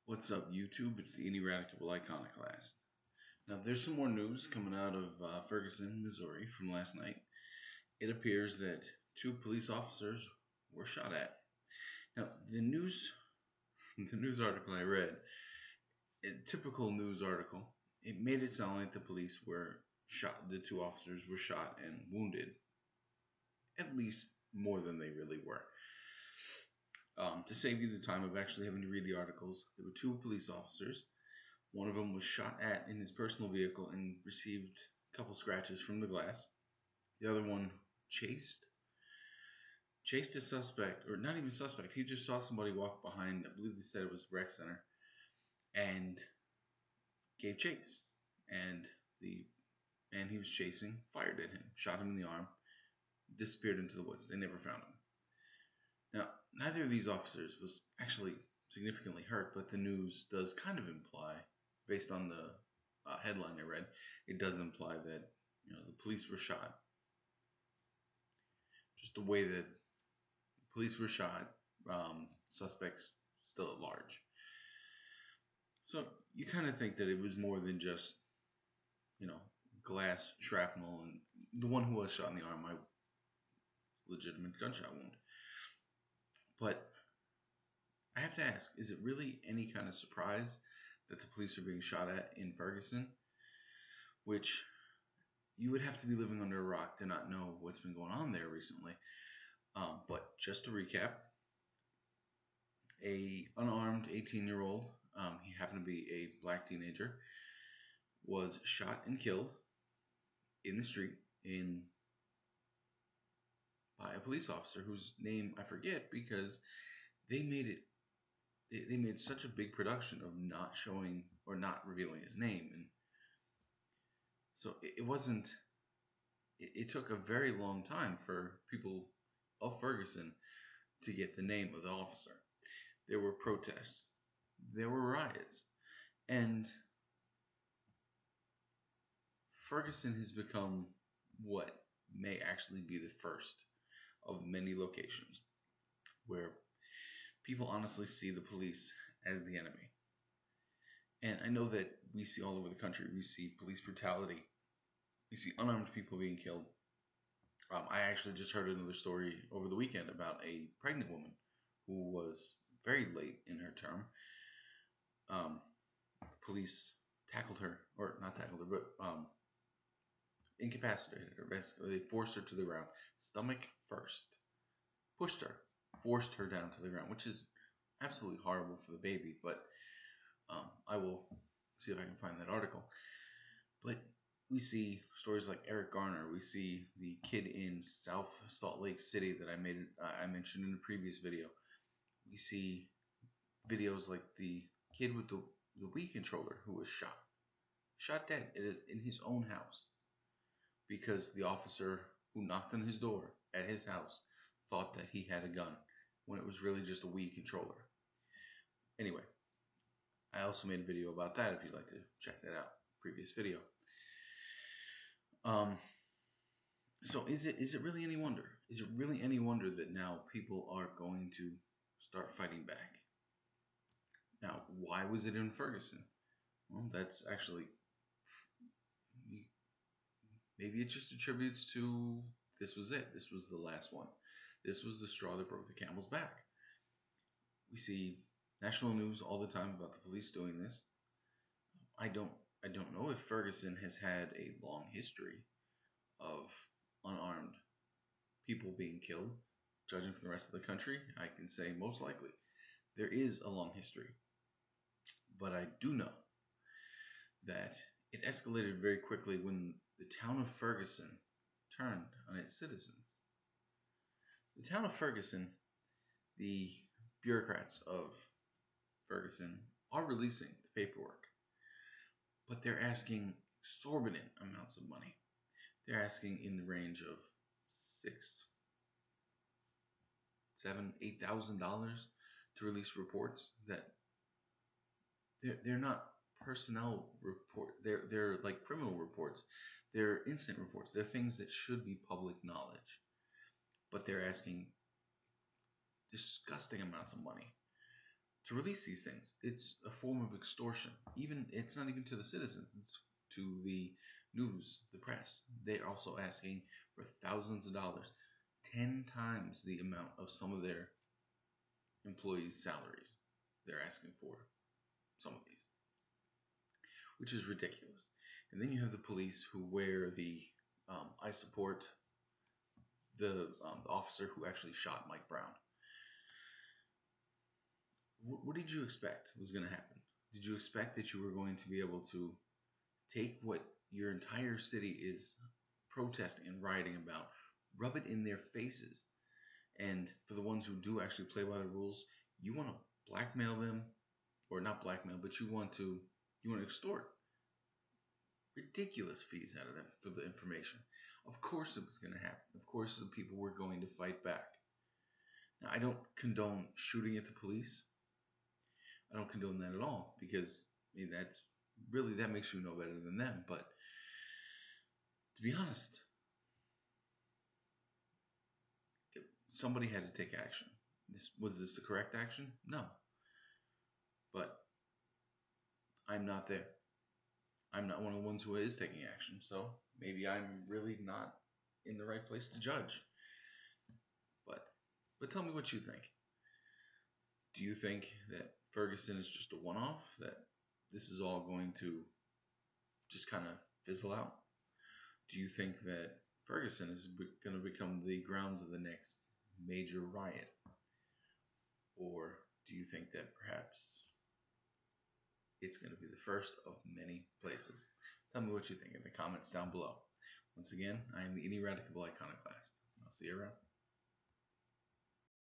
What's up, YouTube? It's the Ineradicable Iconoclast. Now, there's some more news coming out of Ferguson, Missouri from last night. It appears that two police officers were shot at. Now, the news article I read, a typical news article, it made it sound like the police were shot, the two officers were shot and wounded, at least more than they really were. To save you the time of actually having to read the articles, there were two police officers. One of them was shot at in his personal vehicle and received a couple scratches from the glass. The other one chased a suspect, or not even suspect. He just saw somebody walk behind. I believe they said it was rec center, and gave chase. And the man he was chasing fired at him, shot him in the arm, disappeared into the woods. They never found him. Now, neither of these officers was actually significantly hurt, but the news does kind of imply, based on the headline I read, it does imply that the police were shot. Just the way that police were shot, suspects still at large. So you kind of think that it was more than just, glass shrapnel, and the one who was shot in the arm, my legitimate gunshot wound. But I have to ask, is it really any kind of surprise that the police are being shot at in Ferguson? Which you would have to be living under a rock to not know what's been going on there recently. But just to recap, a unarmed 18-year-old, he happened to be a black teenager, was shot and killed in the street by a police officer whose name I forget because they made such a big production of not showing or not revealing his name, and so it took a very long time for people of Ferguson to get the name of the officer. There were protests, there were riots, and Ferguson has become what may actually be the first of many locations where people honestly see the police as the enemy. And I know that we see all over the country, we see police brutality, we see unarmed people being killed. I actually just heard another story over the weekend about a pregnant woman who was very late in her term. Police tackled her, or not tackled her, but incapacitated her. Basically, they forced her to the ground, stomach first, pushed her, forced her down to the ground, which is absolutely horrible for the baby. But I will see if I can find that article. But we see stories like Eric Garner. We see the kid in South Salt Lake City that I mentioned in a previous video. We see videos like the kid with the Wii controller who was shot dead in his own house because the officer who knocked on his door at his house thought that he had a gun when it was really just a Wii controller. Anyway, I also made a video about that if you'd like to check that out. Previous video. So is it really any wonder? Is it really any wonder that now people are going to start fighting back? Now, why was it in Ferguson? Well, that's actually, maybe it just attributes to this was it. This was the last one. This was the straw that broke the camel's back. We see national news all the time about the police doing this. I don't know if Ferguson has had a long history of unarmed people being killed. Judging from the rest of the country, I can say most likely there is a long history. But I do know that it escalated very quickly when the town of Ferguson turned on its citizens. The town of Ferguson, the bureaucrats of Ferguson are releasing the paperwork, but they're asking exorbitant amounts of money. They're asking in the range of $8,000 to release reports that they're not personnel report. They're like criminal reports. They're incident reports. They're things that should be public knowledge, but they're asking disgusting amounts of money to release these things. It's a form of extortion. Even it's not even to the citizens; it's to the news, the press. They're also asking for thousands of dollars, 10 times the amount of some of their employees' salaries. They're asking for some of these, which is ridiculous. And then you have the police who wear the I support the officer who actually shot Mike Brown. What did you expect was going to happen? Did you expect that you were going to be able to take what your entire city is protesting and rioting about, rub it in their faces, and for the ones who do actually play by the rules, you want to blackmail them, or not blackmail, but you want to extort ridiculous fees out of them for the information. Of course it was going to happen. Of course the people were going to fight back. Now I don't condone shooting at the police. I don't condone that at all because I mean that's really that makes you know better than them. But to be honest, somebody had to take action. Was this the correct action? No. But I'm not there. I'm not one of the ones who is taking action, so maybe I'm really not in the right place to judge. But but tell me what you think. Do you think that Ferguson is just a one-off? That this is all going to just kind of fizzle out? Do you think that Ferguson is going to become the grounds of the next major riot? Or do you think that perhaps it's going to be the first of many places? Tell me what you think in the comments down below. Once again, I am the Ineradicable Iconoclast. I'll see you around.